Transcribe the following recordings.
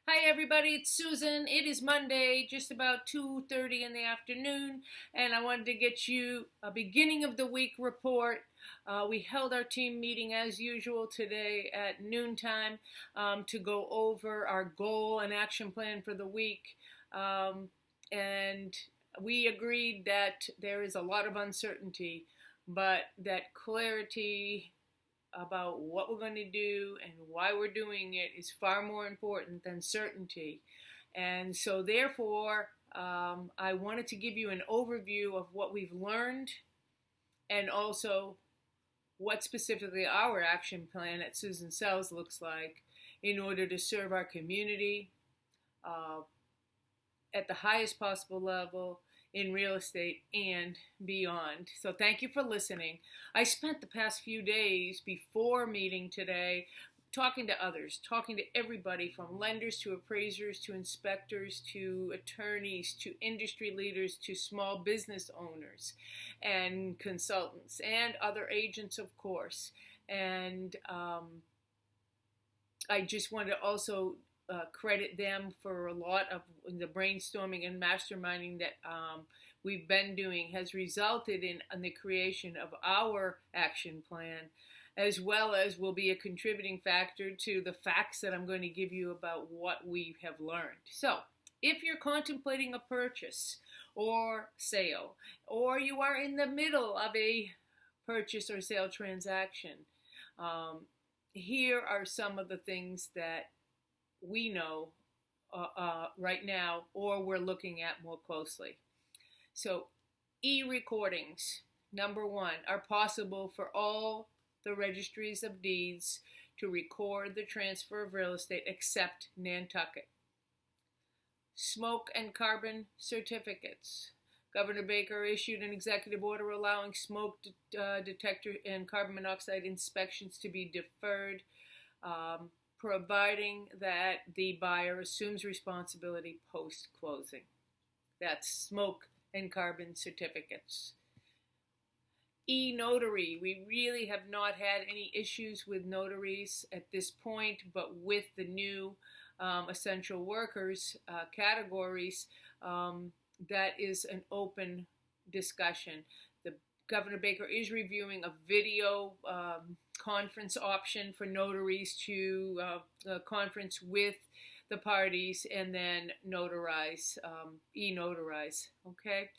Hi everybody, it's Susan. It is Monday, just about 2:30 in the afternoon, and I wanted to get you a beginning of the week report. We held our team meeting as usual today at noontime to go over our goal and action plan for the week. And we agreed that there is a lot of uncertainty, but that clarity about what we're going to do and why we're doing it is far more important than certainty. And so, therefore, I wanted to give you an overview of what we've learned and also what specifically our action plan at Susan Sells looks like in order to serve our community uh, at the highest possible level in real estate and beyond. So thank you for listening. I spent the past few days before meeting today talking to others, talking to everybody from lenders to appraisers to inspectors to attorneys to industry leaders to small business owners and consultants and other agents, of course. And I just want to also credit them for a lot of the brainstorming and masterminding that we've been doing has resulted in the creation of our action plan, as well as will be a contributing factor to the facts that I'm going to give you about what we have learned. So, if you're contemplating a purchase or sale, or you are in the middle of a purchase or sale transaction, here are some of the things that we know right now or we're looking at more closely. So, ERecordings, number one, are possible for all the registries of deeds to record the transfer of real estate except Nantucket. Smoke and carbon certificates. Governor Baker issued an executive order allowing smoke detector and carbon monoxide inspections to be deferred, providing that the buyer assumes responsibility post-closing. That's smoke and carbon certificates. E-notary. We really have not had any issues with notaries at this point, but with the new essential workers categories, that is an open discussion. The Governor Baker is reviewing a video conference option for notaries to conference with the parties and then notarize, e-notarize, okay?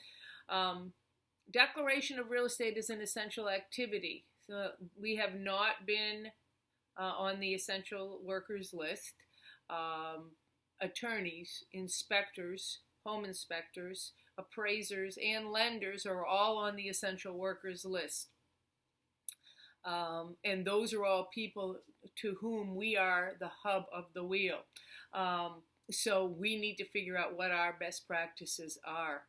Declaration of real estate is an essential activity. So we have not been on the essential workers list. Attorneys, inspectors, home inspectors, appraisers, and lenders are all on the essential workers list. And those are all people to whom we are the hub of the wheel. So we need to figure out what our best practices are.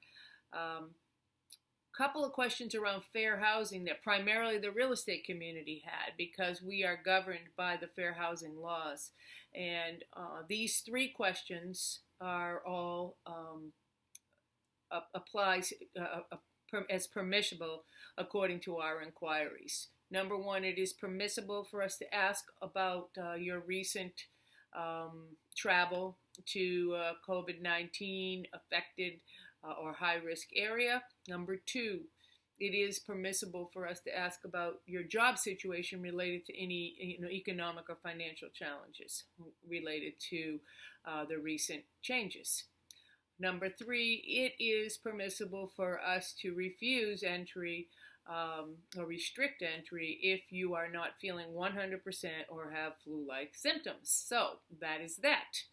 Couple of questions around fair housing that primarily the real estate community had, because we are governed by the fair housing laws. And these three questions are all applies as permissible according to our inquiries. Number one, it is permissible for us to ask about your recent travel to COVID-19 affected or high-risk area. Number two, it is permissible for us to ask about your job situation related to any economic or financial challenges related to the recent changes. Number three, it is permissible for us to refuse entry or restrict entry if you are not feeling 100% or have flu-like symptoms. So that is that.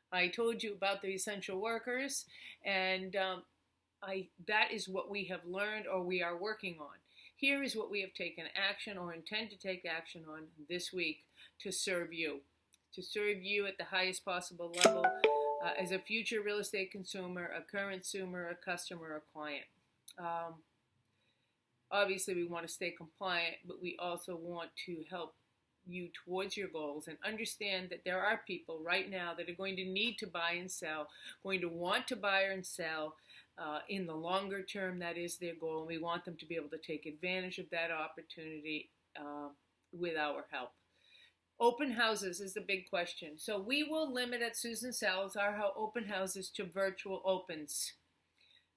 I told you about the essential workers, and that is what we have learned or we are working on. Here is what we have taken action or intend to take action on this week to serve you at the highest possible level as a future real estate consumer, a current consumer, a customer, a client. Obviously, we want to stay compliant, but we also want to help you towards your goals and understand that there are people right now that are going to need to buy and sell, going to want to buy and sell in the longer term. That is their goal, and we want them to be able to take advantage of that opportunity with our help. Open houses is the big question. So we will limit at Susan Sells our open houses to virtual opens.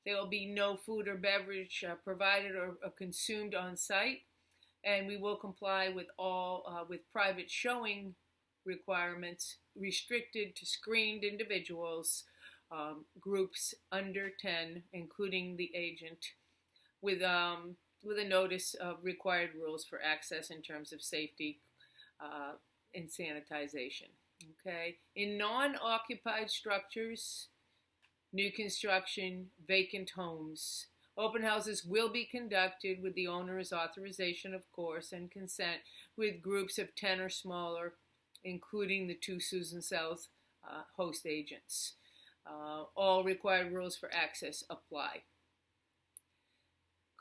There will be no food or beverage provided or consumed on site, and we will comply with all with private showing requirements restricted to screened individuals, groups under 10, including the agent, with a notice of required rules for access in terms of safety and sanitization. Okay, in non-occupied structures, new construction, vacant homes, open houses will be conducted with the owner's authorization, of course, and consent, with groups of 10 or smaller, including the 2 Susan South host agents. All required rules for access apply.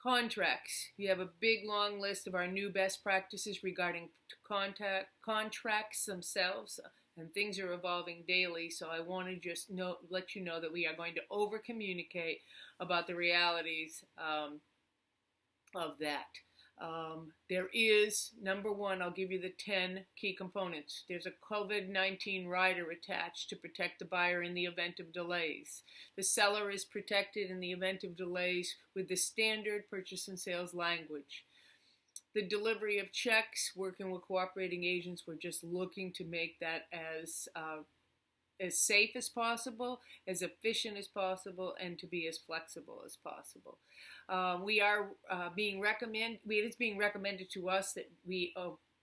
Contracts. You have a big long list of our new best practices regarding contracts themselves, and things are evolving daily, so I want to just let you know that we are going to over communicate about the realities of that. There is, number one, I'll give you the 10 key components. There's a COVID-19 rider attached to protect the buyer in the event of delays. The seller is protected in the event of delays with the standard purchase and sales language. The delivery of checks, working with cooperating agents, we're just looking to make that as safe as possible, as efficient as possible, and to be as flexible as possible. It is being recommended to us that we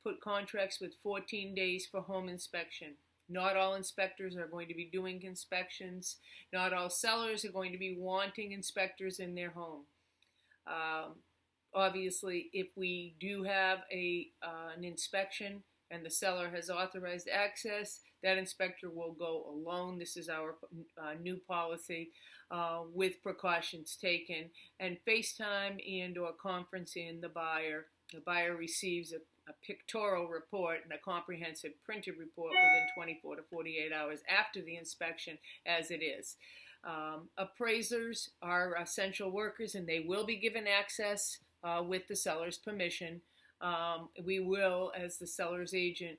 put contracts with 14 days for home inspection. Not all inspectors are going to be doing inspections. Not all sellers are going to be wanting inspectors in their home. Obviously, if we do have an inspection and the seller has authorized access, that inspector will go alone. This is our new policy with precautions taken. And FaceTime and or conferencing the buyer. The buyer receives a pictorial report and a comprehensive printed report within 24 to 48 hours after the inspection, as it is. Appraisers are essential workers, and they will be given access with the seller's permission. We will, as the seller's agent,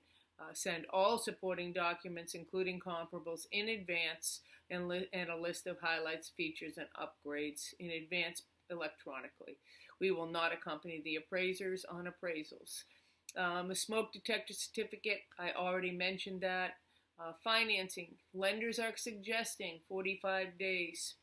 send all supporting documents, including comparables, in advance, and a list of highlights, features, and upgrades in advance electronically. We will not accompany the appraisers on appraisals. A smoke detector certificate, I already mentioned that. Financing, lenders are suggesting 45 days.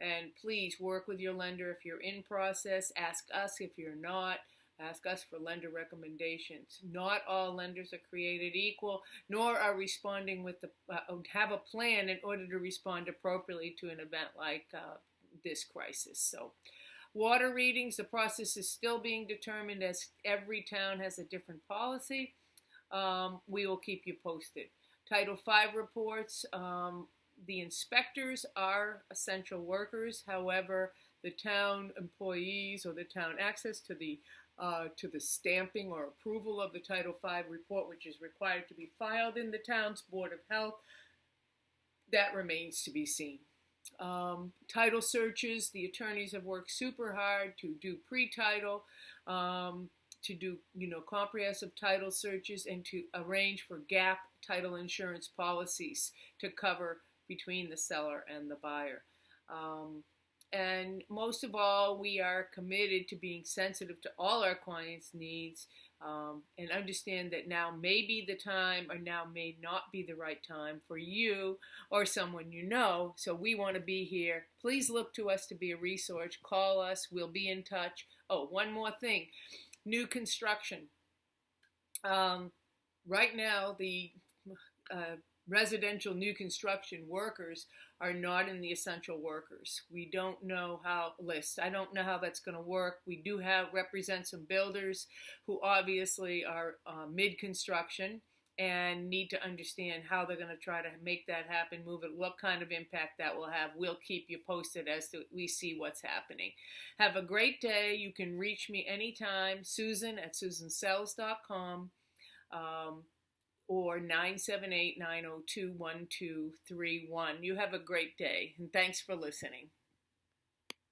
And please work with your lender if you're in process. Ask us if you're not. Ask us for lender recommendations. Not all lenders are created equal, nor are responding with have a plan in order to respond appropriately to an event like this crisis. So, water readings, the process is still being determined, as every town has a different policy. We will keep you posted. Title V reports. The inspectors are essential workers. However, the town employees or the town access to the stamping or approval of the Title V report, which is required to be filed in the town's Board of Health, that remains to be seen. Title searches, the attorneys have worked super hard to do pre-title, to do comprehensive title searches, and to arrange for gap title insurance policies to cover between the seller and the buyer. And most of all, we are committed to being sensitive to all our clients' needs, and understand that now may be the time, or now may not be the right time for you or someone you know. So we want to be here. Please look to us to be a resource. Call us. We'll be in touch. Oh, one more thing. New construction. Right now, the residential new construction workers are not in the essential workers. We don't know how I don't know how that's going to work. We do represent some builders who obviously are mid-construction and need to understand how they're going to try to make that happen, move it, what kind of impact that will have. We'll keep you posted as we see what's happening. Have a great day. You can reach me anytime, Susan at susansells.com. Or 978-902-1231. You have a great day, and thanks for listening.